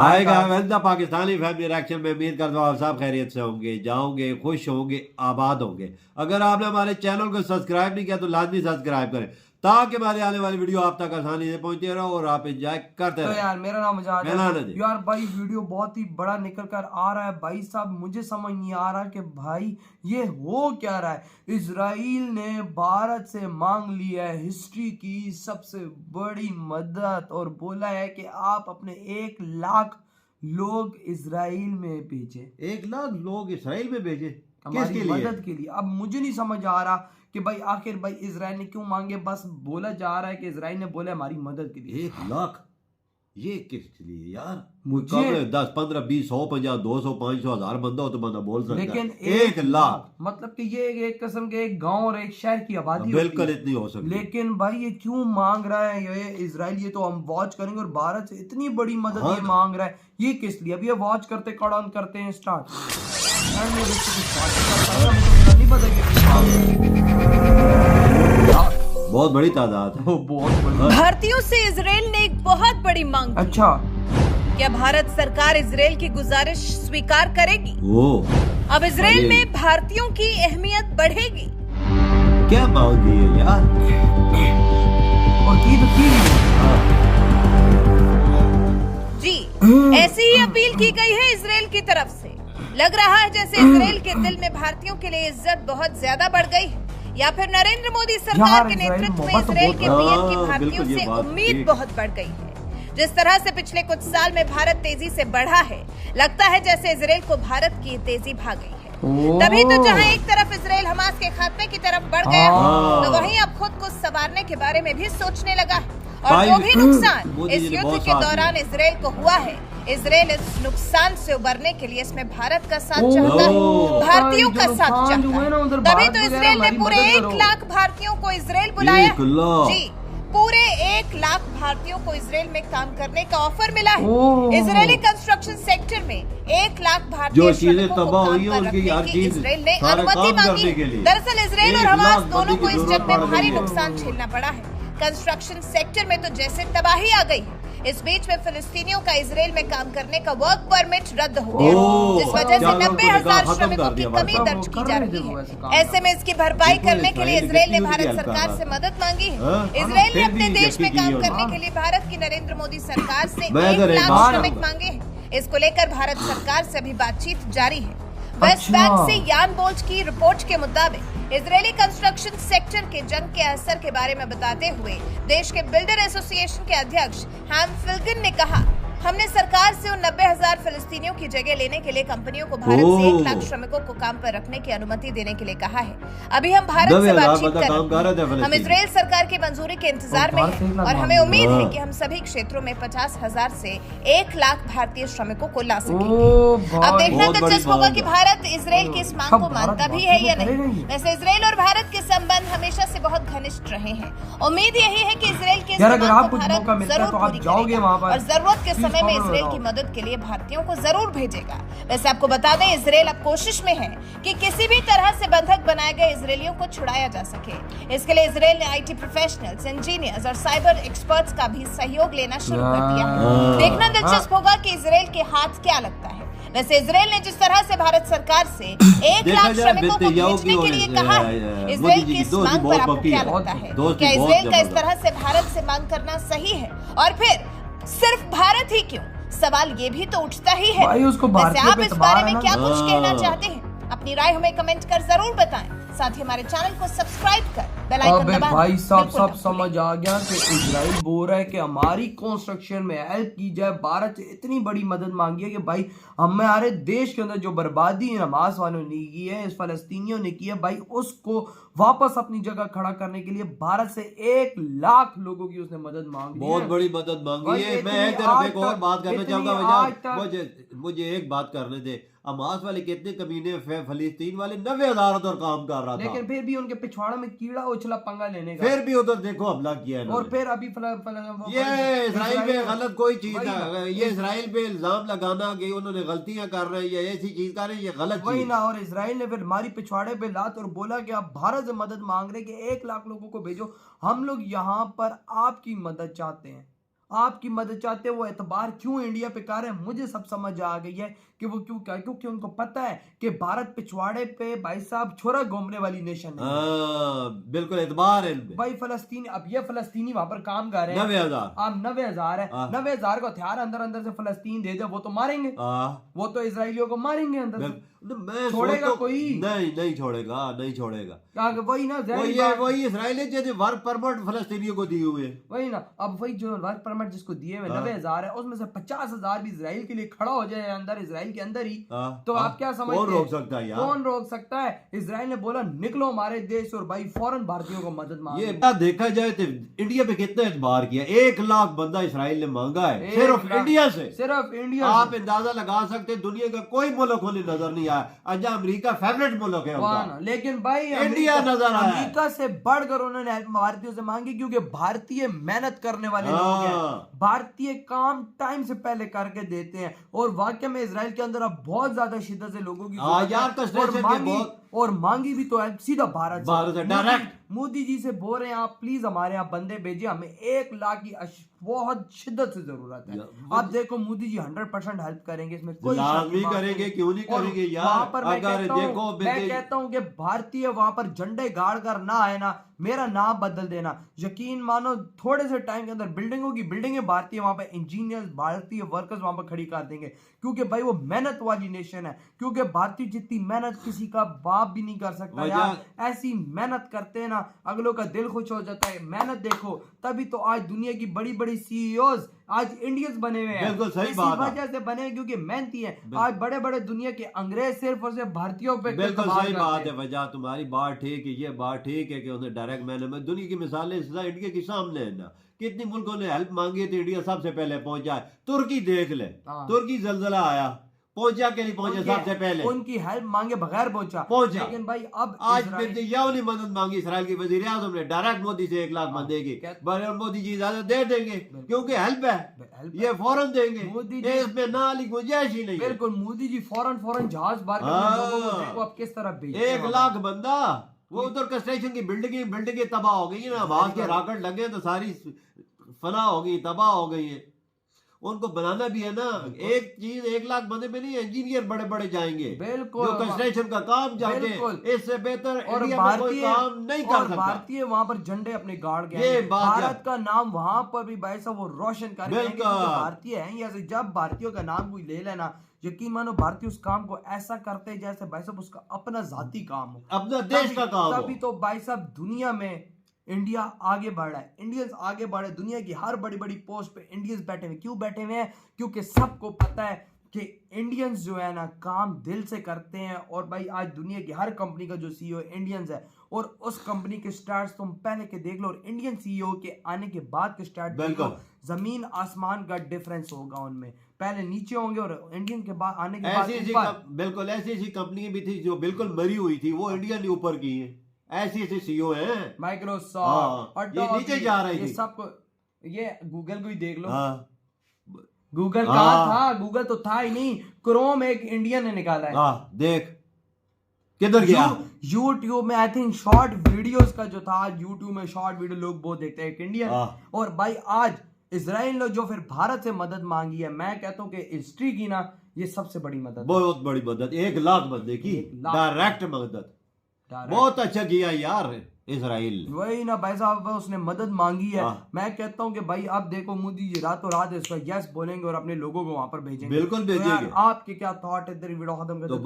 आएगा वेलदा Pakistani family reaction में। उम्मीद करता हूँ आप सब खैरियत से होंगे, जाओगे, खुश होंगे, आबाद होंगे। अगर आपने हमारे चैनल को सब्सक्राइब नहीं किया तो लाजमी सब्सक्राइब करें ताकि हमारी आने वाली वीडियो आप तक आसानी से पहुंचती रहो और आप एंजॉय करते रहो। यार मेरा नाम मुजाहिद है यार भाई, वीडियो बहुत ही बड़ा निकल कर आ रहा है भाई साहब। मुझे समझ नहीं आ रहा कि भाई ये हो क्या रहा है। इजराइल ने भारत से मांग लिया है हिस्ट्री की सबसे बड़ी मदद और बोला है कि आप अपने 1 लाख लोग इजराइल में भेजे। 1 लाख लोग इसराइल में भेजे हमारी मदद के लिए। अब मुझे नहीं समझ आ रहा कि भाई आखिर भाई इजराइल ने क्यों मांगे। बस बोला जा रहा है कि इजराइल ने बोला हमारी मदद के लिए। 1 लाख ये किस लिए यार? मुझे 10, 15, 20, 100, 50, 200, 500, 1000 बंदा हो तो बंदा बोल सकता है, लेकिन 1 लाख मतलब कि ये एक किस्म के एक गांव और एक शहर की आबादी बिल्कुल इतनी हो सकती। लेकिन भाई ये क्यों मांग रहा है ये इजराइल? ये तो हम वॉच करेंगे। और भारत से इतनी बड़ी मदद ये मांग रहा है, ये किस लिए? अब ये वॉच करते कड़न करते हैं स्टार्ट। बहुत बड़ी तादाद है। बहुत बड़ी। भारतीयों से इजराइल ने एक बहुत बड़ी मांग। अच्छा, क्या भारत सरकार इजराइल की गुजारिश स्वीकार करेगी? अब इजराइल में भारतीयों की अहमियत बढ़ेगी। क्या मांग दी है यार? और की तो की जी, ऐसी ही अपील की गई है इजराइल की तरफ से। लग रहा है जैसे इजराइल के दिल में भारतीयों के लिए इज्जत बहुत ज्यादा बढ़ गई है, या फिर नरेंद्र मोदी सरकार के नेतृत्व में इजराइल के पीएम की भारतीयों से उम्मीद बहुत बढ़ गई है। जिस तरह से पिछले कुछ साल में भारत तेजी से बढ़ा है, लगता है जैसे इजराइल को भारत की तेजी भा गई है। तभी तो जहां एक तरफ इजराइल हमास के खात्मे की तरफ बढ़ गया, तो वहीं अब खुद को संवारने के बारे में भी सोचने लगा है। और जो भी नुकसान इस युद्ध के दौरान इजराइल को हुआ है, इजराइल इस नुकसान से उबरने के लिए इसमें भारत का साथ चाहता है, भारतीयों का साथ चाहता है। तभी तो इजराइल ने पूरे 1 लाख भारतीयों को इजराइल बुलाया। जी, पूरे 1 लाख भारतीयों को इजराइल में काम करने का ऑफर मिला है। इजरायली कंस्ट्रक्शन सेक्टर में 1 लाख भारतीय श्रमिकों को काम पर रखने की इजराइल ने अनुमति मांगी है। दरअसल इजराइल और हमास दोनों को इस जंग में भारी नुकसान झेलना पड़ा है। कंस्ट्रक्शन सेक्टर में तो जैसे तबाही आ गई है। इस बीच में फिलिस्तीनियों का इजराइल में काम करने का वर्क परमिट रद्द हो गया, जिस वजह से 90,000 श्रमिकों की कमी दर्ज की जा रही है। ऐसे में इसकी भरपाई करने के लिए इजराइल ने भारत सरकार से मदद मांगी है। इजराइल ने अपने देश में काम करने के लिए भारत की नरेंद्र मोदी सरकार से 1 लाख श्रमिक मांगे हैं। इसको लेकर भारत सरकार से अभी बातचीत जारी है। वेस्ट बैंक से यान बोल्ट की रिपोर्ट के मुताबिक इजरायली कंस्ट्रक्शन सेक्टर के जंग के असर के बारे में बताते हुए देश के बिल्डर एसोसिएशन के अध्यक्ष हैम फिल्गन ने कहा, हमने सरकार से उन 90,000 फिलिस्तीनियों की जगह लेने के लिए कंपनियों को भारत से 1 लाख श्रमिकों को काम पर रखने की अनुमति देने के लिए कहा है। अभी हम भारत से बातचीत कर रहे हैं। हम इजराइल सरकार की मंजूरी के इंतजार में हैं और हमें उम्मीद है कि हम सभी क्षेत्रों में 50,000 से 1 लाख भारतीय श्रमिकों को ला सकेंगे। अब देखना दिलचस्प होगा कि भारत इजराइल की इस मांग को मानता भी है या नहीं। वैसे इजराइल और भारत के संबंध हमेशा से बहुत घनिष्ठ रहे हैं। उम्मीद यही है कि इजराइल के भारत जरूर पूरी करेगा और जरूरत के समय में इजराइल की मदद के लिए भारतीयों को जरूर भेजेगा। वैसे आपको बता दें, इजराइल अब कोशिश में है कि किसी भी तरह से बंधक बनाए गए इजरायलियों को छुड़ाया जा सके। इसके लिए इजराइल ने आईटी प्रोफेशनल्स, इंजीनियर्स और साइबर एक्सपर्ट्स का भी सहयोग लेना शुरू कर दिया है। देखना दिलचस्प होगा कि इजराइल के हाथ क्या लगता है। वैसे इजराइल ने जिस तरह से भारत सरकार से 1 लाख श्रमिकों को भेजने के लिए कहा है, इजराइल की इस मांग पर आपको क्या लगता है? क्या इजराइल का इस तरह से भारत से मांग करना सही है? और फिर सिर्फ भारत ही क्यों, सवाल ये भी तो उठता ही है। वैसे आप इस बारे में क्या कुछ कहना चाहते हैं? अपनी राय हमें कमेंट कर जरूर बताएं। साथ ही हमारे चैनल को सब्सक्राइब कर बेल आइकन दबाएं। भाई साहब सब समझ आ गया कि इजराइल बोल रहा है कि हमारी कंस्ट्रक्शन में हेल्प की जाए। भारत से इतनी बड़ी मदद मांगी है कि भाई हमारे देश के अंदर जो बर्बादी हमास वालों ने की है, इस फलस्तीनियों ने की है, भाई उसको वापस अपनी जगह खड़ा करने के लिए भारत से 1 लाख लोगों की उसने मदद मांगी। बहुत बड़ी मदद मांगी है। मैं एक तरफ एक और बात करना चाहूंगा। मुझे एक बात करने दे। हमास वाले कितने कमीने, फलस्तीन वाले 90,000 उधर काम कर रहा था, लेकिन फिर भी उनके पिछवाड़े में कीड़ा उछला पंगा लेने का, फिर भी उधर देखो हमला किया। और फिर अभी ये इसराइल पे गलत कोई चीज ना, ये इसराइल पे इल्जाम लगाना कि उन्होंने गलतियां कर रहे हैं या ऐसी चीज कर रहे हैं, ये गलत वही ना। और इसराइल ने फिर हमारी पिछवाड़े पे लात और बोला कि आप भारत से मदद मांग रहे कि 1 लाख लोगों को भेजो, हम लोग यहाँ पर आपकी मदद चाहते हैं। आपकी मदद चाहते हैं, वो एतबार क्यों इंडिया पे कर रहे हैं, मुझे सब समझ आ गई है कि वो क्यों क्या, क्योंकि उनको पता है कि भारत पिछवाड़े पे भाई साहब छोरा घूमने वाली नेशन है। बिल्कुल एतबार है इनपे। भाई फलस्तीनी, अब ये फलस्तीनी वहां पर काम कर रहे हैं, 90,000 आप 90,000 है, 90,000 को हथियार अंदर अंदर से फलस्तीन दे दे, वो तो मारेंगे, वो तो इसराइलियों को मारेंगे अंदर से। मैं छोड़ेगा कोई? नहीं छोड़ेगा, नहीं छोड़ेगा। वही ना, वही इसराइली जो वर्क परमिट फलस्तीनियों को दिए हुए, वही ना। अब वही जो वर्क परमिट जिसको दिए हुए 90,000 है, उसमें से 50,000 भी इसराइल के लिए खड़ा हो जाए अंदर, इसराइल के अंदर ही, तो आप क्या समझते हैं? कौन रोक सकता है यार? कौन रोक सकता है? इसराइल ने बोला निकलो हमारे देश, और भाई फौरन भारतीयों को मदद मांगी। ये देखा जाए तो इंडिया पे कितना एतबार किया, 1 लाख बंदा इसराइल ने मांगा है सिर्फ इंडिया से, सिर्फ इंडिया। आप अंदाजा लगा सकते हैं दुनिया का कोई मुल्क होने नजर नहीं आया। अच्छा अमेरिका फेवरेट मुल्क है उनका, लेकिन भाई इंडिया नजर आया। अमेरिका से बढ़कर उन्होंने भारतीयों से मांगी, क्योंकि भारतीय मेहनत करने वाले लोग हैं, भारतीय काम टाइम से पहले करके देते हैं, और वाकई में इसराइल के अंदर अब बहुत ज्यादा शिद्दत से लोगों की और मांगी भी तो है सीधा भारत से डायरेक्ट। मोदी जी से बोल रहे हैं आप प्लीज हमारे यहाँ बंदे भेजिए, हमें 1 लाख की बहुत शिद्दत से जरूरत है। आप देखो मोदी जी 100% हेल्प करेंगे, इसमें कोई लाजमी करेंगे, क्यों नहीं करेंगे यार। वहां पर मैं कहता हूँ कि भारतीय वहां पर झंडे गाड़ कर ना आए ना, मेरा नाम बदल देना, यकीन मानो थोड़े से टाइम के अंदर बिल्डिंगों की बिल्डिंगें भारतीय वहां पर इंजीनियर्स, भारतीय वर्कर्स वहां पर खड़ी कर देंगे, क्योंकि भाई वो मेहनत वाली नेशन है। क्योंकि भारतीय जितनी मेहनत किसी का बाप भी नहीं कर सकता यार, ऐसी मेहनत करते हैं ना, अगलों का दिल खुश हो जाता है। मेहनत देखो, तभी तो आज दुनिया की बड़ी बड़ी सीईओज आज इंडियंस बने हुए हैं। बिल्कुल सही इसी बात है, वजह से बने क्योंकि मेहनती है। आज बड़े बड़े दुनिया के अंग्रेज सिर्फ और सिर्फ भारतीयों पे बिल्कुल सही बात है। वजह तुम्हारी बात ठीक है, ये बात ठीक है कि उन्हें डायरेक्ट मैंने दुनिया की मिसालें इंडिया के सामने है ना, कितनी मुल्कों ने हेल्प मांगी थी, इंडिया सबसे पहले पहुंचा है। तुर्की देख ले, तुर्की जलजला आया, पहुंचा के लिए पहुंचे सबसे पहले, उनकी हेल्प मांगे बगैर पहुंचा। लेकिन भाई अब आज नहीं मदद मांगी इसराइल की वजीर आज़म ने डायरेक्ट मोदी से 1 लाख बंदे की, मोदी जी इजाजत दे देंगे क्योंकि हेल्प है, ये फौरन देंगे, मोदी जी इसमें ना ली गुंजाइश ही नहीं। बिल्कुल, मोदी जी फौरन जहाज बार देखो अब किस तरह 1 लाख बंदा, वो उधर कंस्ट्रक्शन की बिल्डिंगें तबाह हो गई है ना, वहां के रॉकेट लगे तो सारी फना हो गई, तबाह हो गई है। उनको बनाना भी है ना, एक चीज 1 लाख बंदे में नहीं, इंजीनियर बड़े बड़े जाएंगे, बिल्कुल, जो कंस्ट्रक्शन का काम जानते हैं, इससे बेहतर और इंडिया में कोई काम नहीं कर सकता। भारतीय वहां पर झंडे अपने गाड़ गए, भारत का नाम वहां पर भी भाई साहब वो रोशन कर रहे हैं कि भारतीय हैं। जैसे जब भारतीयों का नाम कोई ले लेना, यकीन मानो भारतीय उस काम को ऐसा करते हैं जैसे भाई साहब उसका अपना जाती काम हो, अपना देश का काम हो। तभी तो भाई साहब दुनिया में इंडिया आगे बढ़ रहा है, इंडियंस आगे बढ़े। दुनिया की हर बड़ी बड़ी पोस्ट पे इंडियंस बैठे हुए, क्यों बैठे हुए हैं? क्योंकि सबको पता है कि इंडियंस जो है ना काम दिल से करते हैं। और भाई आज दुनिया की हर कंपनी का जो सीईओ इंडियंस है, और उस कंपनी के स्टार्ट्स तुम पहले के देख लो, और इंडियन सीईओ के आने के बाद के स्टार्ट देख लो, जमीन आसमान का डिफरेंस होगा उनमें। पहले नीचे होंगे और इंडियन के बाद आने के बाद बिल्कुल ऐसी कंपनी भी थी जो बिल्कुल मरी हुई थी, वो इंडिया ने ऊपर की है। ऐसी सीईओ है माइक्रोसॉफ्ट और ये नीचे जा रही थी, सबको, ये गूगल को ही देख लो। गूगल कहाँ था? गूगल तो था ही नहीं, क्रोम एक इंडियन ने निकाला है। देख किधर गया। यूट्यूब में आई थिंक शॉर्ट वीडियोस का जो था, यूट्यूब में शॉर्ट वीडियो लोग बहुत देखते हैं, एक इंडियन। और भाई आज इजराइल ने जो फिर भारत से मदद मांगी है, मैं कहता हूँ कि हिस्ट्री की ना ये सबसे बड़ी मदद, बहुत बड़ी मदद, 1 लाख बंदे की डायरेक्ट मदद, बहुत अच्छा किया यार इजराइल। वही ना भाई साहब, उसने मदद मांगी है। मैं कहता हूँ कि भाई अब देखो मोदी जी रातों रात इसका यस बोलेंगे और अपने लोगों को वहां पर भेजेंगे। बिल्कुल भेजेंगे। आपके क्या थॉट है? वीडियो खत्म कर दो।